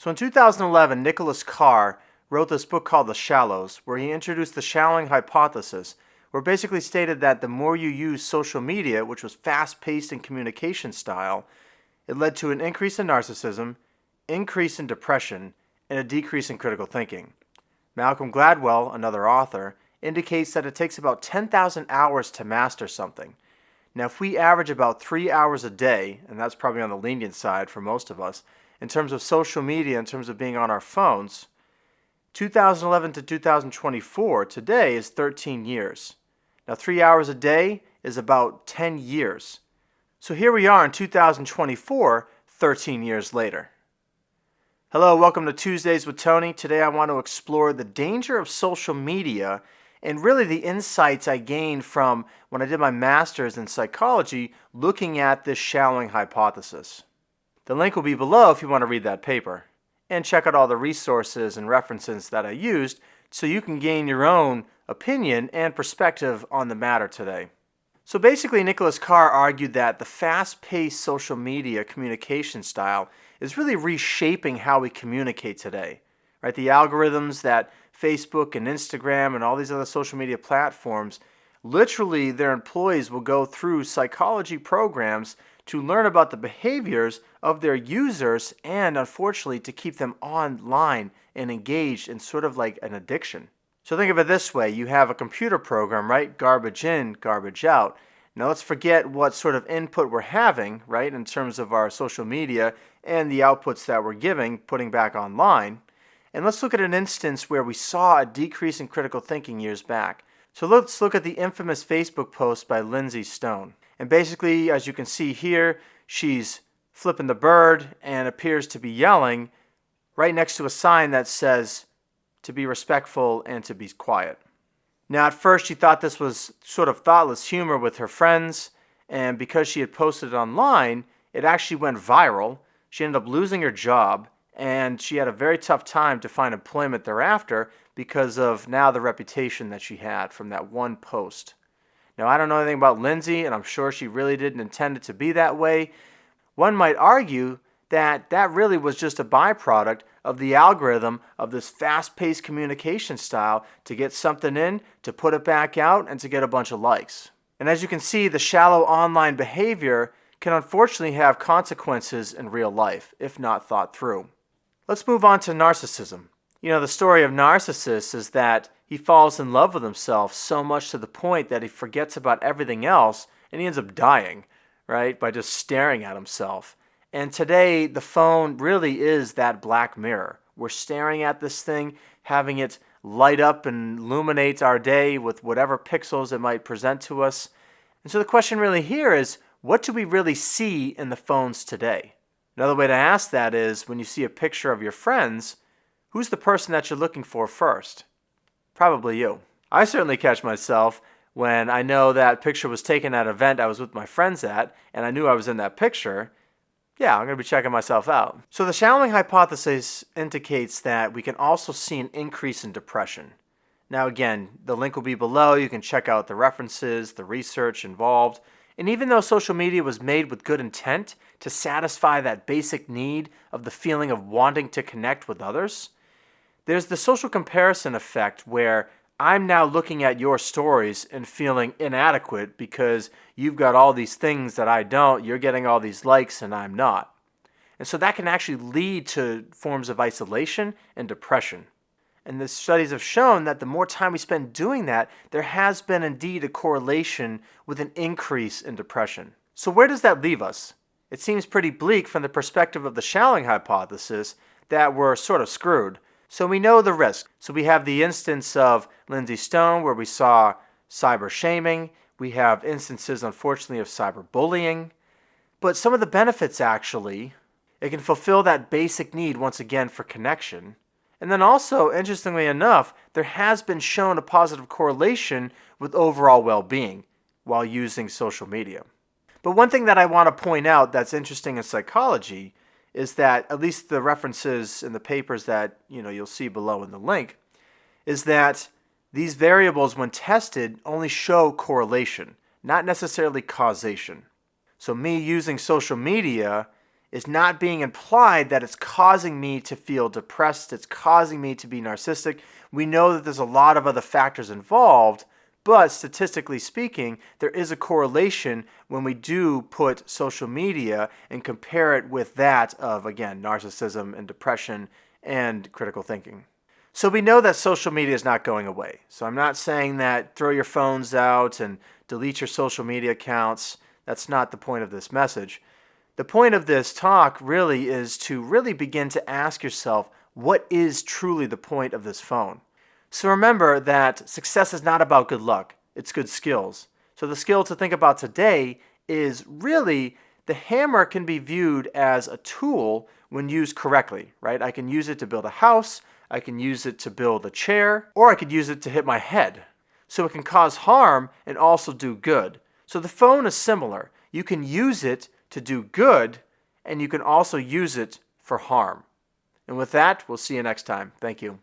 So in 2011, Nicholas Carr wrote this book called The Shallows, where he introduced the shallowing hypothesis, where it basically stated that the more you use social media, which was fast-paced in communication style, it led to an increase in narcissism, increase in depression, and a decrease in critical thinking. Malcolm Gladwell, another author, indicates that it takes about 10,000 hours to master something. Now, if we average about 3 hours a day, and that's probably on the lenient side for most of us, in terms of social media, in terms of being on our phones, 2011 to 2024, today is 13 years. Now, 3 hours a day is about 10 years. So here we are in 2024, 13 years later. Hello, welcome to Tuesdays with Tony. Today I want to explore the danger of social media and really the insights I gained from when I did my master's in psychology looking at this shallowing hypothesis. The link will be below if you want to read that paper. And check out all the resources and references that I used so you can gain your own opinion and perspective on the matter today. So basically, Nicholas Carr argued that the fast-paced social media communication style is really reshaping how we communicate today. Right? The algorithms that Facebook and Instagram and all these other social media platforms, literally their employees will go through psychology programs to learn about the behaviors of their users and, unfortunately, to keep them online and engaged in sort of like an addiction. So think of it this way. You have a computer program, right? Garbage in, garbage out. Now let's forget what sort of input we're having, right, in terms of our social media and the outputs that we're giving, putting back online. And let's look at an instance where we saw a decrease in critical thinking years back. So let's look at the infamous Facebook post by Lindsey Stone. And basically, as you can see here, she's flipping the bird and appears to be yelling right next to a sign that says to be respectful and to be quiet. Now, at first, she thought this was sort of thoughtless humor with her friends, and because she had posted it online, it actually went viral. She ended up losing her job, and she had a very tough time to find employment thereafter because of now the reputation that she had from that one post. Now, I don't know anything about Lindsey, and I'm sure she really didn't intend it to be that way. One might argue that that really was just a byproduct of the algorithm of this fast-paced communication style to get something in, to put it back out, and to get a bunch of likes. And as you can see, the shallow online behavior can unfortunately have consequences in real life, if not thought through. Let's move on to narcissism. You know, the story of Narcissus is that he falls in love with himself so much to the point that he forgets about everything else and he ends up dying, right, by just staring at himself. And today, the phone really is that black mirror. We're staring at this thing, having it light up and illuminate our day with whatever pixels it might present to us. And so the question really here is, what do we really see in the phones today? Another way to ask that is, when you see a picture of your friends, who's the person that you're looking for first? Probably you. I certainly catch myself when I know that picture was taken at an event I was with my friends at, and I knew I was in that picture. Yeah, I'm going to be checking myself out. So the shallowing hypothesis indicates that we can also see an increase in depression. Now again, the link will be below. You can check out the references, the research involved. And even though social media was made with good intent to satisfy that basic need of the feeling of wanting to connect with others, there's the social comparison effect where I'm now looking at your stories and feeling inadequate because you've got all these things that I don't, you're getting all these likes and I'm not. And so that can actually lead to forms of isolation and depression. And the studies have shown that the more time we spend doing that, there has been indeed a correlation with an increase in depression. So where does that leave us? It seems pretty bleak from the perspective of the shallowing hypothesis that we're sort of screwed. So we know the risk. So we have the instance of Lindsey Stone where we saw cyber shaming. We have instances, unfortunately, of cyberbullying. But some of the benefits, actually, it can fulfill that basic need, once again, for connection. And then also, interestingly enough, there has been shown a positive correlation with overall well-being while using social media. But one thing that I want to point out that's interesting in psychology is that, at least the references in the papers that you'll see below in the link, is that these variables, when tested, only show correlation, not necessarily causation. So me using social media is not being implied that it's causing me to feel depressed, it's causing me to be narcissistic. We know that there's a lot of other factors involved, but statistically speaking, there is a correlation when we do put social media and compare it with that of, again, narcissism and depression and critical thinking. So we know that social media is not going away. So I'm not saying that throw your phones out and delete your social media accounts. That's not the point of this message. The point of this talk really is to really begin to ask yourself, what is truly the point of this phone? So remember that success is not about good luck, it's good skills. So the skill to think about today is really the hammer can be viewed as a tool when used correctly, right? I can use it to build a house, I can use it to build a chair, or I could use it to hit my head. So it can cause harm and also do good. So the phone is similar. You can use it to do good, and you can also use it for harm. And with that, we'll see you next time. Thank you.